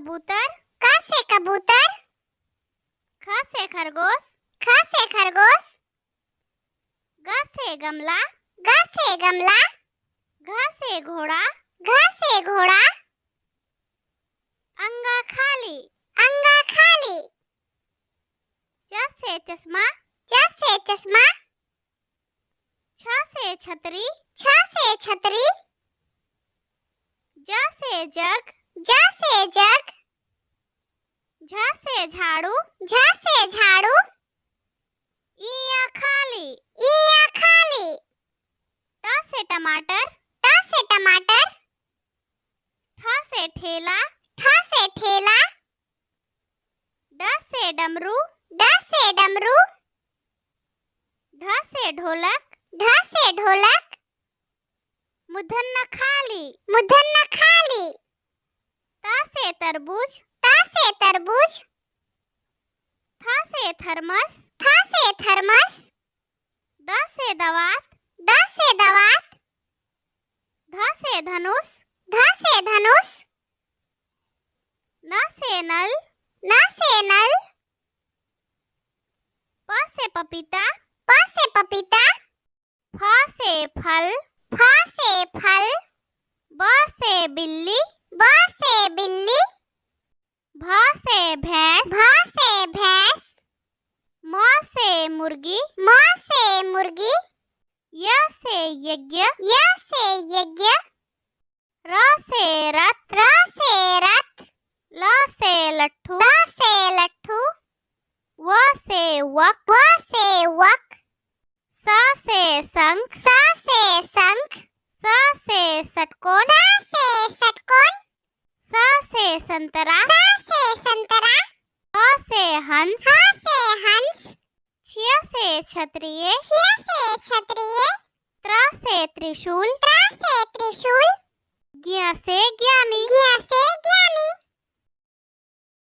कबूतर, क से कबूतर, ख से खरगोश, ख से खरगोश, ग से गमला, ग से गमला, घ से घोड़ा, घ से घोड़ा, अंगा खाली, अंगा खाली, च से चश्मा, च से चश्मा, छ से छतरी, छ से छतरी, ज से जग, ज से जग, झ से झाड़ू, झ से झाड़ू, इया खाली, इया खाली, ट से टमाटर, ट से टमाटर, ठ से ठेला, ठ से ठेला, ड से डमरू, ड से डमरू, ढ से ढोलक, ढ से ढोलक, मूर्धन्य खाली, मूर्धन्य खाली, त से तरबूज, त से तरबूज, थ से थर्मस, थ से थर्मस, द से दवात, द से दवात, ध से धनुष, ध से धनुष, न से नल, न से नल, प से पपीता, प से पपीता, फ से फल, फ से फल, ब से बिल्ली, ब से बिल्ली, भ से भैंस, भ से भैंस, म से मुर्गी, म से मुर्गी, य से यज्ञ, य से यज्ञ, र से रथ, र से रथ, ल से लट्ठू, ल से लट्ठू, व से वक, व से वक, स से शंख, स से शंख, स से षटकोण, स से षटकोण, स से संतरा, स से संतरा, ह से हंस, ह से हंस, छ से क्षत्रिय, क्ष से क्षत्रिय, त्र से त्रिशूल, त्र से त्रिशूल, ज्ञ से ज्ञानी, ज्ञ से